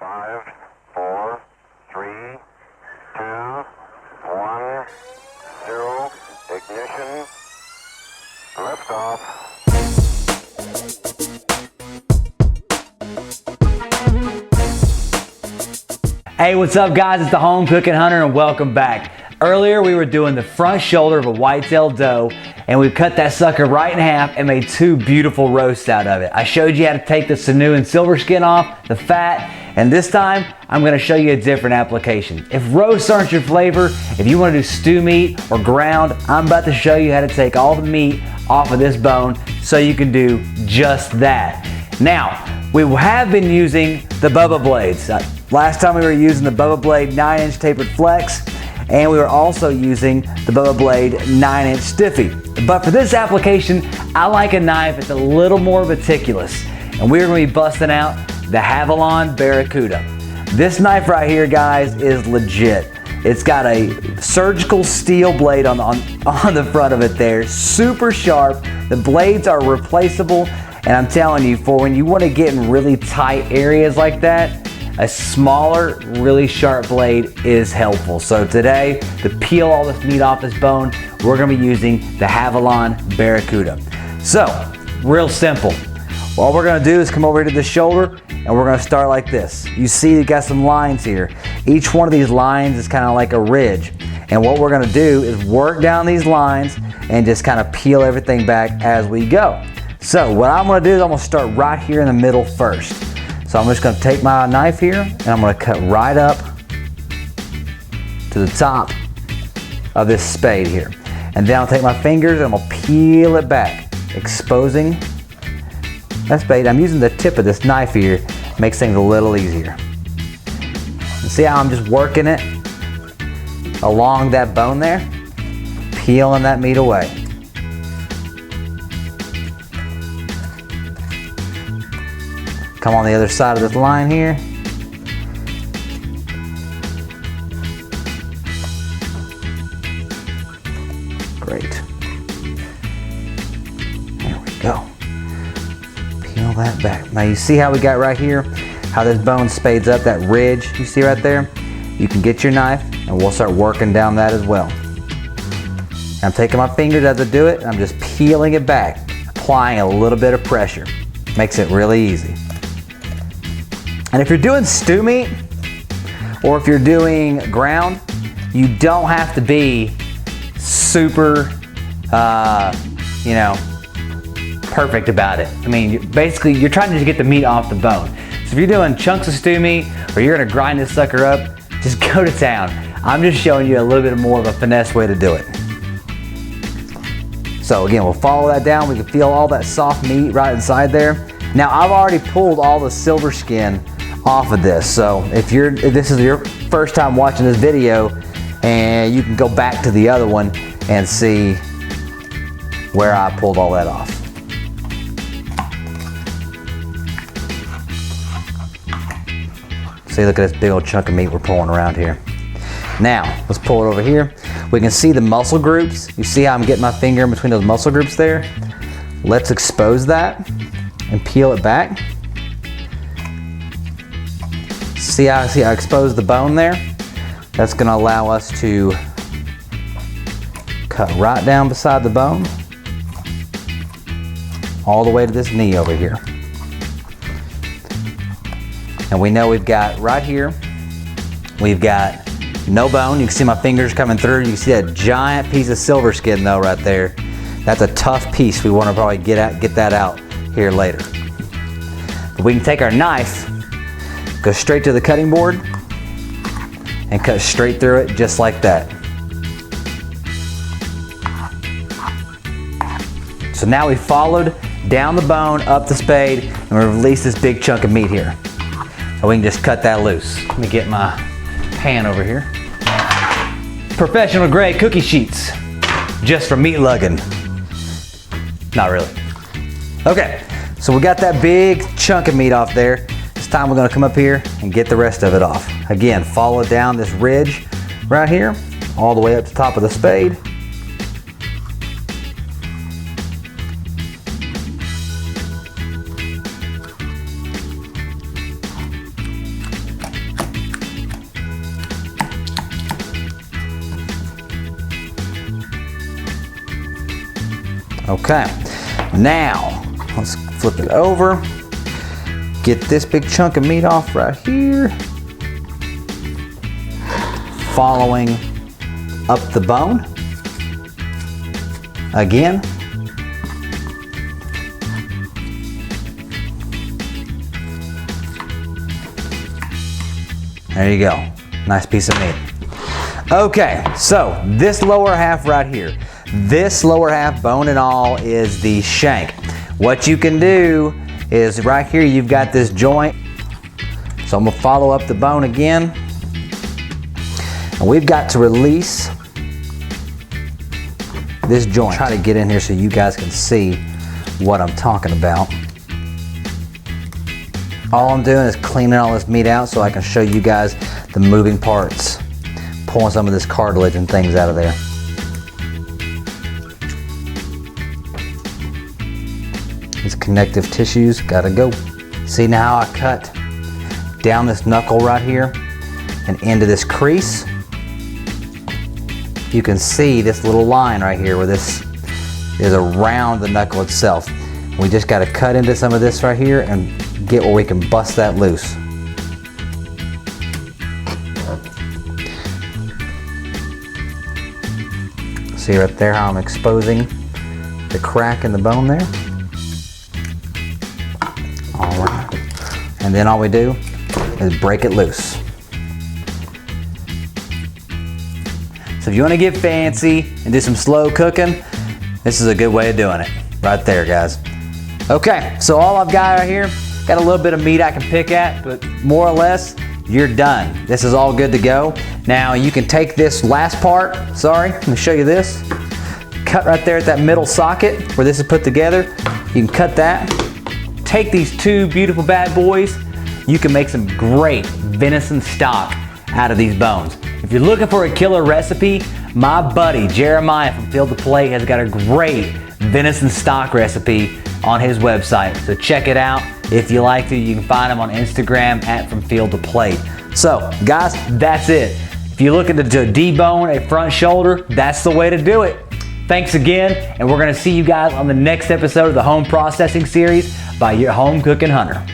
5, 4, 3, 2, 1, 0, ignition, liftoff. Hey, what's up guys? It's the home Cookin Hunter and welcome back. Earlier we were doing the front shoulder of a whitetail doe and we cut that sucker right in half and made two beautiful roasts out of it. I showed you how to take the sinew and silver skin off, the fat, and this time I'm going to show you a different application. If roasts aren't your flavor, if you want to do stew meat or ground, I'm about to show you how to take all the meat off of this bone so you can do just that. Now, we have been using the Bubba blades. Last time we were using the Bubba Blade 9-inch tapered flex, and we were also using the Bubba Blade 9-inch stiffy. But for this application, I like a knife that's a little more meticulous, and we're going to be busting out the Avalon Barracuda. This knife right here, guys, is legit. It's got a surgical steel blade on the front of it there, super sharp. The blades are replaceable, and I'm telling you, for when you want to get in really tight areas like that, a smaller, really sharp blade is helpful. So today, to peel all this meat off this bone, we're gonna be using the Avalon Barracuda. So, real simple. All we're gonna do is come over to the shoulder and we're gonna start like this. You see you got some lines here. Each one of these lines is kind of like a ridge. And what we're gonna do is work down these lines and just kind of peel everything back as we go. So what I'm gonna do is I'm gonna start right here in the middle first. So I'm just gonna take my knife here and I'm gonna cut right up to the top of this spade here. And then I'll take my fingers and I'm gonna peel it back, exposing that spade. I'm using the tip of this knife here, makes things a little easier. You see how I'm just working it along that bone there, peeling that meat away. Come on the other side of this line here. Great. There we go. Peel that back. Now you see how we got right here, how this bone spades up, that ridge you see right there? You can get your knife and we'll start working down that as well. I'm taking my fingers as I do it and I'm just peeling it back, applying a little bit of pressure. Makes it really easy. And if you're doing stew meat, or if you're doing ground, you don't have to be super, perfect about it. I mean, basically, you're trying to get the meat off the bone. So if you're doing chunks of stew meat, or you're gonna grind this sucker up, just go to town. I'm just showing you a little bit more of a finesse way to do it. So again, we'll follow that down. We can feel all that soft meat right inside there. Now, I've already pulled all the silver skin off of this, so if this is your first time watching this video, and you can go back to the other one and see where I pulled all that off. See, look at this big old chunk of meat we're pulling around here. Now, let's pull it over here. We can see the muscle groups. You see how I'm getting my finger in between those muscle groups there? Let's expose that and peel it back. See how I exposed the bone there? That's gonna allow us to cut right down beside the bone, all the way to this knee over here. And we know we've got right here, we've got no bone. You can see my fingers coming through. You can see that giant piece of silver skin though right there. That's a tough piece. We wanna probably get that out here later. But we can take our knife, go straight to the cutting board and cut straight through it just like that. So now we followed down the bone, up the spade, and we release this big chunk of meat here. And we can just cut that loose. Let me get my pan over here. Professional grade cookie sheets, just for meat lugging. Not really. Okay, so we got that big chunk of meat off there. This time we're gonna come up here and get the rest of it off. Again, follow down this ridge right here, all the way up to the top of the spade. Okay, now let's flip it over. Get this big chunk of meat off right here. Following up the bone. Again. There you go. Nice piece of meat. Okay, so this lower half right here, this lower half, bone and all, is the shank. What you can do is right here, you've got this joint. So I'm gonna follow up the bone again. And we've got to release this joint. Try to get in here so you guys can see what I'm talking about. All I'm doing is cleaning all this meat out so I can show you guys the moving parts. Pulling some of this cartilage and things out of there. These connective tissues gotta go. See now I cut down this knuckle right here and into this crease. You can see this little line right here where this is around the knuckle itself. We just gotta cut into some of this right here and get where we can bust that loose. See right there how I'm exposing the crack in the bone there? All right. And then all we do is break it loose. So if you want to get fancy and do some slow cooking, this is a good way of doing it. Right there, guys. Okay, so all I've got right here, got a little bit of meat I can pick at, but more or less, you're done. This is all good to go. Now you can take this last part, let me show you this. Cut right there at that middle socket where this is put together. You can cut that. Take these two beautiful bad boys. You can make some great venison stock out of these bones. If you're looking for a killer recipe, my buddy Jeremiah from Field to Plate has got a great venison stock recipe on his website. So check it out. If you like to, you can find him on Instagram at From Field to Plate. So guys, that's it. If you're looking to debone a front shoulder, that's the way to do it. Thanks again, and we're gonna see you guys on the next episode of the Home Processing Series by your Home Cookin Hunter.